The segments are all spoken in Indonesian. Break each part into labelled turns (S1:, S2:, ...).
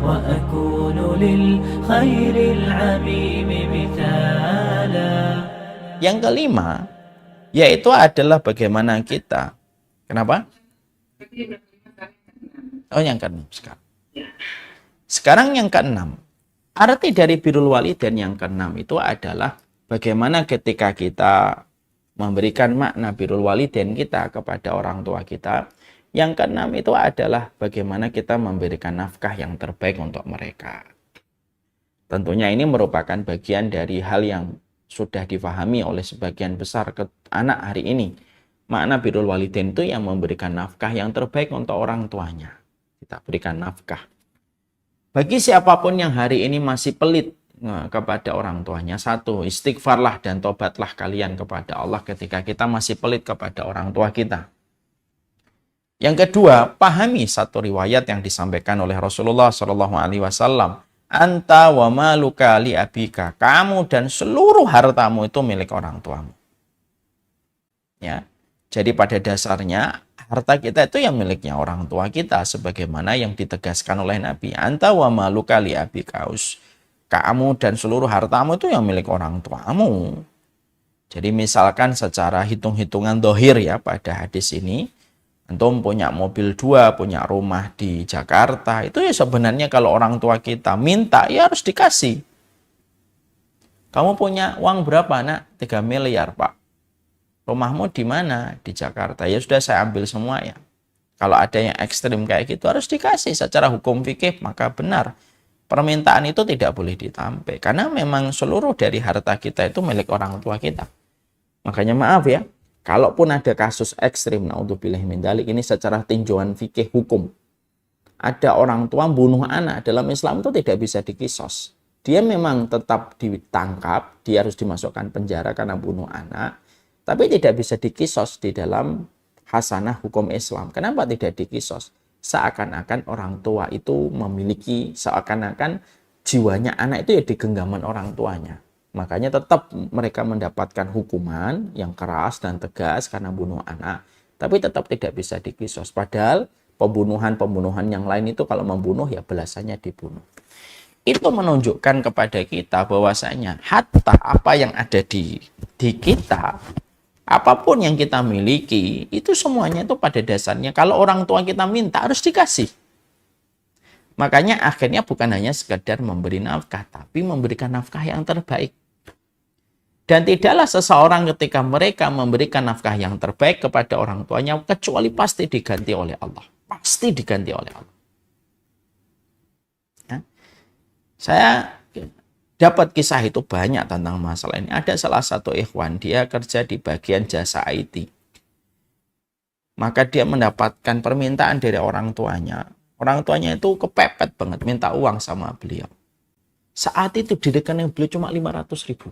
S1: وأكون للخير العميم مثالا.
S2: Yang kelima, yaitu adalah bagaimana kita. Kenapa? Oh, yang keenam sekarang. Sekarang yang keenam. Arti dari birrul walidain yang keenam itu adalah bagaimana ketika kita memberikan makna birrul walidain kita kepada orang tua kita. Yang keenam itu adalah bagaimana kita memberikan nafkah yang terbaik untuk mereka. Tentunya ini merupakan bagian dari hal yang sudah difahami oleh sebagian besar anak hari ini. Makna birrul walidain itu yang memberikan nafkah yang terbaik untuk orang tuanya. Kita berikan nafkah. Bagi siapapun yang hari ini masih pelit kepada orang tuanya, satu, istighfarlah dan tobatlah kalian kepada Allah ketika kita masih pelit kepada orang tua kita. Yang kedua, pahami satu riwayat yang disampaikan oleh Rasulullah SAW. Anta wa maluka li abika. Kamu dan seluruh hartamu itu milik orang tuamu. Ya. Jadi pada dasarnya harta kita itu yang miliknya orang tua kita, sebagaimana yang ditegaskan oleh Nabi. Anta wa maluka li abika. Kamu dan seluruh hartamu itu yang milik orang tuamu. Jadi misalkan secara hitung-hitungan dohir ya pada hadis ini, antum punya mobil 2, punya rumah di Jakarta, itu ya sebenarnya kalau orang tua kita minta, ya harus dikasih. Kamu punya uang berapa, nak? 3 miliar, Pak. Rumahmu di mana? Di Jakarta. Ya sudah, saya ambil semua ya. Kalau ada yang ekstrim kayak gitu, harus dikasih. Secara hukum fikih, maka benar. Permintaan itu tidak boleh ditampik. Karena memang seluruh dari harta kita itu milik orang tua kita. Makanya maaf ya, kalaupun ada kasus ekstrim, naudzubillah min dzalik, ini secara tinjauan fikih hukum. Ada orang tua bunuh anak, dalam Islam itu tidak bisa dikisos. Dia memang tetap ditangkap, dia harus dimasukkan penjara karena bunuh anak, tapi tidak bisa dikisos di dalam hasanah hukum Islam. Kenapa tidak dikisos? Seakan-akan orang tua itu memiliki, seakan-akan jiwanya anak itu ya di genggaman orang tuanya. Makanya tetap mereka mendapatkan hukuman yang keras dan tegas karena bunuh anak. Tapi tetap tidak bisa dikisos. Padahal pembunuhan-pembunuhan yang lain itu kalau membunuh ya belasannya dibunuh. Itu menunjukkan kepada kita bahwasanya hatta apa yang ada di kita, apapun yang kita miliki, itu semuanya itu pada dasarnya kalau orang tua kita minta harus dikasih. Makanya akhirnya bukan hanya sekedar memberi nafkah, tapi memberikan nafkah yang terbaik. Dan tidaklah seseorang ketika mereka memberikan nafkah yang terbaik kepada orang tuanya, kecuali pasti diganti oleh Allah. Pasti diganti oleh Allah. Ya. Saya dapat kisah itu banyak tentang masalah ini. Ada salah satu ikhwan, dia kerja di bagian jasa IT. Maka dia mendapatkan permintaan dari orang tuanya. Orang tuanya itu kepepet banget, minta uang sama beliau. Saat itu di rekening beliau cuma 500.000.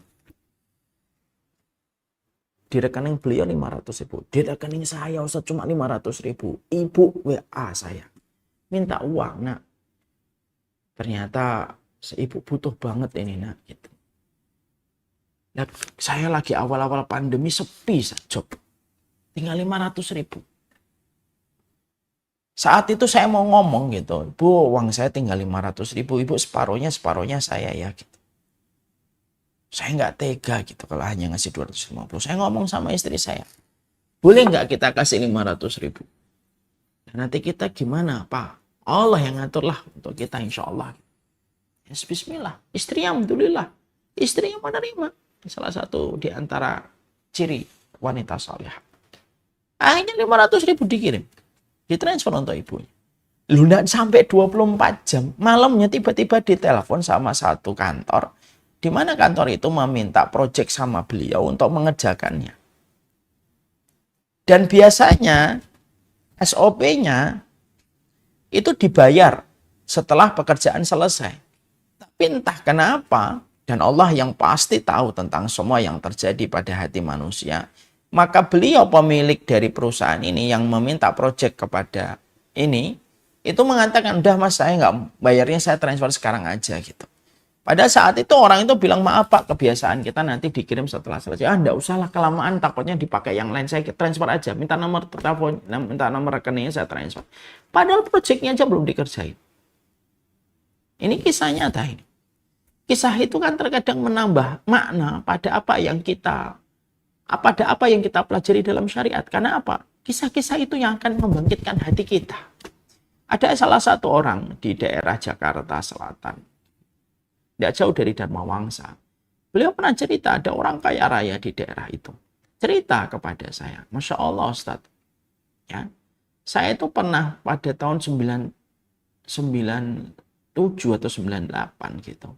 S2: Di rekening beliau 500.000. Di rekening saya Ustaz cuma 500.000. Ibu WA saya. Minta uang, nak. Ternyata ibu butuh banget ini, nak. Gitu. Nah, saya lagi awal-awal pandemi sepi job. Tinggal 500.000. Saat itu saya mau ngomong gitu. Bu, uang saya tinggal 500.000. Ibu separuhnya saya ya. Gitu. Saya nggak tega gitu kalau hanya ngasih 250. Saya ngomong sama istri saya. Boleh nggak kita kasih 500.000? Dan nanti kita gimana, Pak? Allah yang ngatur lah untuk kita insya Allah. Ya, bismillah. Istrinya alhamdulillah. Istrinya menerima. Salah satu di antara ciri wanita salihah. Akhirnya 500.000 dikirim. Ditransfer untuk ibunya. Lu nggak sampai 24 jam. Malamnya tiba-tiba ditelepon sama satu kantor. Di mana kantor itu meminta proyek sama beliau untuk mengerjakannya. Dan biasanya SOP-nya itu dibayar setelah pekerjaan selesai. Tapi entah kenapa, dan Allah yang pasti tahu tentang semua yang terjadi pada hati manusia, maka beliau pemilik dari perusahaan ini yang meminta proyek kepada ini, itu mengatakan, udah mas saya nggak bayarnya, saya transfer sekarang aja gitu. Pada saat itu orang itu bilang, maaf Pak, kebiasaan kita nanti dikirim setelah selesai. Ah, enggak usahlah, kelamaan takutnya dipakai yang lain. Saya transfer aja, minta nomor telepon, minta nomor rekeningnya saya transfer. Padahal proyeknya aja belum dikerjain. Ini kisah nyata ini. Kisah itu kan terkadang menambah makna pada apa yang kita pelajari dalam syariat. Karena apa? Kisah-kisah itu yang akan membangkitkan hati kita. Ada salah satu orang di daerah Jakarta Selatan, tidak jauh dari Dharma Wangsa. Beliau pernah cerita ada orang kaya raya di daerah itu. Cerita kepada saya, Masya Allah Ustaz. Ya, saya itu pernah pada tahun 97 atau 98 gitu.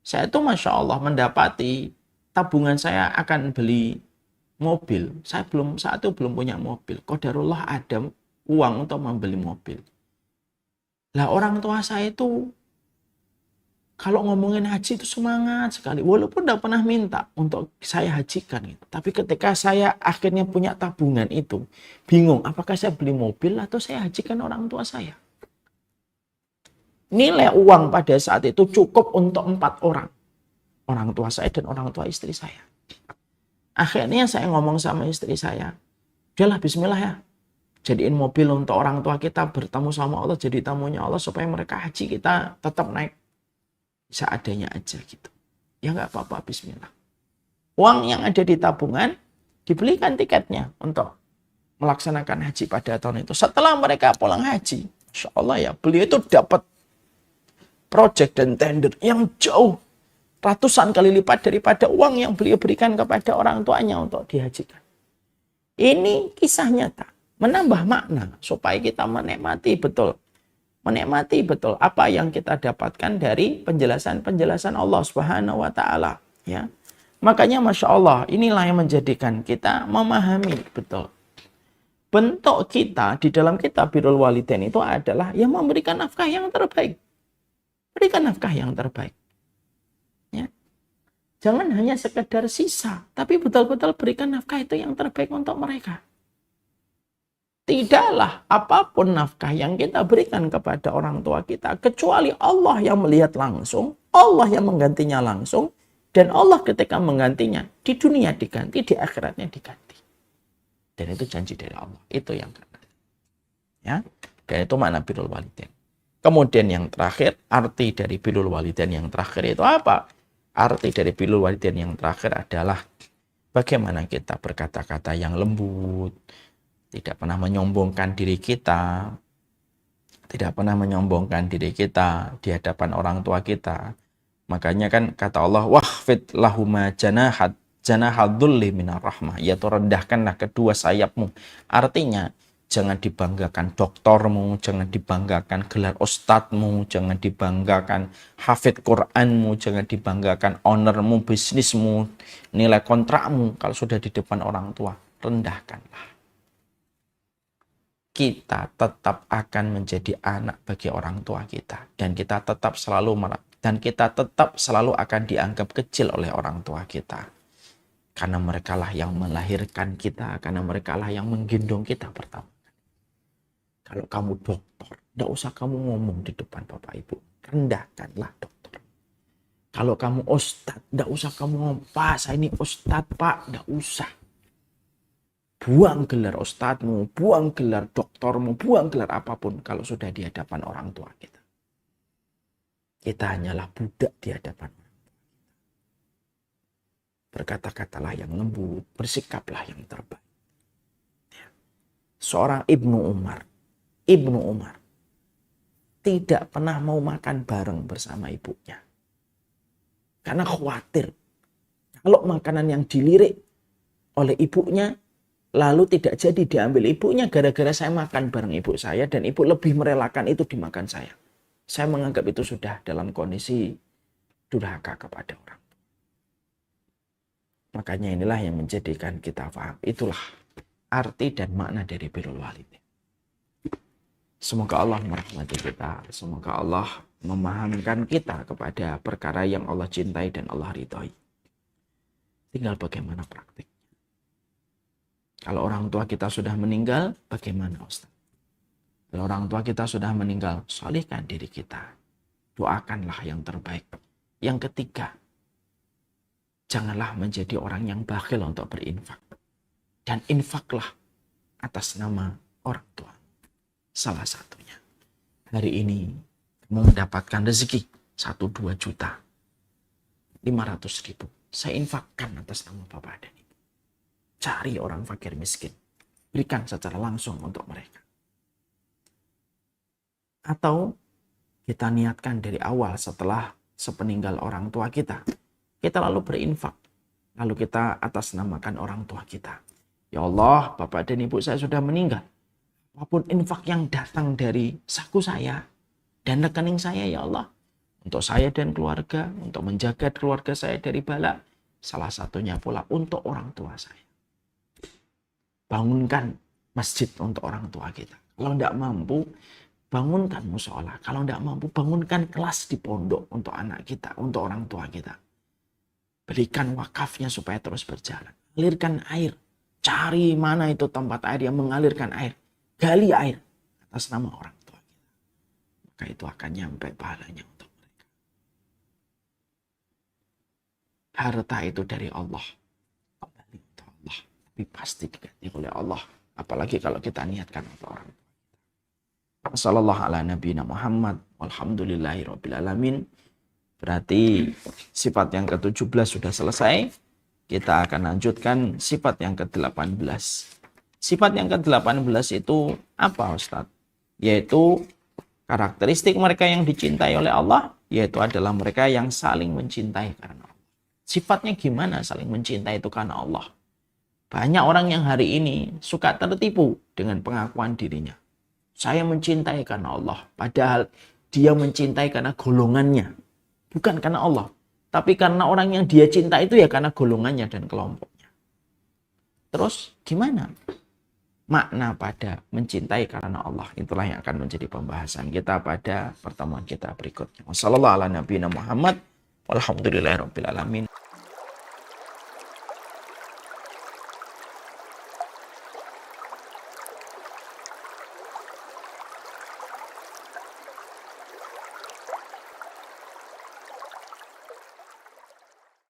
S2: Saya itu Masya Allah mendapati tabungan saya akan beli mobil. Saat itu belum punya mobil. Qadarullah ada uang untuk membeli mobil. Lah orang tua saya itu kalau ngomongin haji itu semangat sekali. Walaupun tidak pernah minta untuk saya hajikan. Gitu. Tapi ketika saya akhirnya punya tabungan itu, bingung apakah saya beli mobil atau saya hajikan orang tua saya. Nilai uang pada saat itu cukup untuk 4 orang. Orang tua saya dan orang tua istri saya. Akhirnya saya ngomong sama istri saya, udahlah bismillah ya. Jadiin mobil untuk orang tua kita bertemu sama Allah, jadi tamunya Allah supaya mereka haji kita tetap naik. Seadanya aja gitu. Ya nggak apa-apa, bismillah. Uang yang ada di tabungan dibelikan tiketnya untuk melaksanakan haji pada tahun itu. Setelah mereka pulang haji, Insya Allah ya, beliau itu dapat project dan tender yang jauh ratusan kali lipat daripada uang yang beliau berikan kepada orang tuanya untuk dihajikan. Ini kisah nyata, menambah makna supaya kita menikmati betul apa yang kita dapatkan dari penjelasan Allah Subhanahu wa taala, ya. Makanya Masya Allah, inilah yang menjadikan kita memahami betul. Bentuk kita di dalam kitab Birrul Walidain itu adalah yang memberikan nafkah yang terbaik. Berikan nafkah yang terbaik. Ya. Jangan hanya sekedar sisa, tapi betul-betul berikan nafkah itu yang terbaik untuk mereka. Tidaklah apapun nafkah yang kita berikan kepada orang tua kita, kecuali Allah yang melihat langsung, Allah yang menggantinya langsung, dan Allah ketika menggantinya, di dunia diganti, di akhiratnya diganti. Dan itu janji dari Allah. Itu yang kena. Ya. Dan itu makna Birrul Walidain. Kemudian yang terakhir, arti dari Birrul Walidain yang terakhir itu apa? Arti dari Birrul Walidain yang terakhir adalah bagaimana kita berkata-kata yang lembut, tidak pernah menyombongkan diri kita, di hadapan orang tua kita. Makanya kan kata Allah, wahfid lahuma janahadzulli minar rahmah, yaitu rendahkanlah kedua sayapmu. Artinya, jangan dibanggakan doktormu, jangan dibanggakan gelar ustadzmu, jangan dibanggakan hafid Qur'anmu, jangan dibanggakan ownermu, bisnismu, nilai kontrakmu. Kalau sudah di depan orang tua, rendahkanlah. Kita tetap akan menjadi anak bagi orang tua kita. Dan kita tetap selalu akan dianggap kecil oleh orang tua kita. Karena merekalah yang melahirkan kita, karena merekalah yang menggendong kita pertama. Kalau kamu dokter, tidak usah kamu ngomong di depan bapak ibu. Rendahkanlah dokter. Kalau kamu ustadz, tidak usah kamu ngomong, Pak, saya ini ustadz, Pak. Tidak usah. Buang gelar ustadzmu, buang gelar doktormu, buang gelar apapun kalau sudah di hadapan orang tua kita. Kita hanyalah budak di hadapan orang tua kita. Berkata-katalah yang lembut, bersikaplah yang terbaik. Seorang Ibnu Umar tidak pernah mau makan bareng bersama ibunya. Karena khawatir kalau makanan yang dilirik oleh ibunya lalu tidak jadi diambil ibunya gara-gara saya makan bareng ibu saya dan ibu lebih merelakan itu dimakan saya. Saya menganggap itu sudah dalam kondisi durhaka kepada orang. Makanya inilah yang menjadikan kita paham. Itulah arti dan makna dari Birrul Walidain. Semoga Allah merahmati kita. Semoga Allah memahamkan kita kepada perkara yang Allah cintai dan Allah ridhoi. Tinggal bagaimana praktik. Kalau orang tua kita sudah meninggal, bagaimana Ustaz? Kalau orang tua kita sudah meninggal, solihkan diri kita. Doakanlah yang terbaik. Yang ketiga, janganlah menjadi orang yang bakhil untuk berinfak. Dan infaklah atas nama orang tua. Salah satunya. Hari ini Kamu mendapatkan rezeki 1-2 juta, 500.000. Saya infakkan atas nama Bapak dan Ibu. Cari orang fakir miskin. Berikan secara langsung untuk mereka. Atau kita niatkan dari awal setelah sepeninggal orang tua kita. Kita lalu berinfak. Lalu kita atasnamakan orang tua kita. Ya Allah, Bapak dan Ibu saya sudah meninggal. Apapun infak yang datang dari saku saya dan rekening saya, ya Allah, untuk saya dan keluarga, untuk menjaga keluarga saya dari bala, salah satunya pula untuk orang tua saya. Bangunkan masjid untuk orang tua kita. Kalau tidak mampu, bangunkan musola. Kalau tidak mampu, bangunkan kelas di pondok untuk anak kita, untuk orang tua kita. Berikan wakafnya supaya terus berjalan. Alirkan air. Cari mana itu tempat air yang mengalirkan air. Gali air atas nama orang tua kita. Maka itu akan nyampe pahalanya untuk mereka. Harta itu dari Allah. Kembali untuk Allah. Tapi pasti diganti oleh Allah. Apalagi kalau kita niatkan untuk orang tua kita. Sallallahu ala nabiyina Muhammad. Walhamdulillahirrabbilalamin. Berarti sifat yang ke-17 sudah selesai. Kita akan lanjutkan sifat yang ke-18. Sifat yang ke-18 itu apa, Ustadz? Yaitu karakteristik mereka yang dicintai oleh Allah, yaitu adalah mereka yang saling mencintai karena Allah. Sifatnya gimana saling mencintai itu karena Allah? Banyak orang yang hari ini suka tertipu dengan pengakuan dirinya. Saya mencintai karena Allah. Padahal dia mencintai karena golongannya. Bukan karena Allah. Tapi karena orang yang dia cinta itu ya karena golongannya dan kelompoknya. Terus gimana makna pada mencintai karena Allah? Itulah yang akan menjadi pembahasan kita pada pertemuan kita berikutnya. Wassalamualaikum warahmatullahi wabarakatuh. Walhamdulillahirrabbilalamin.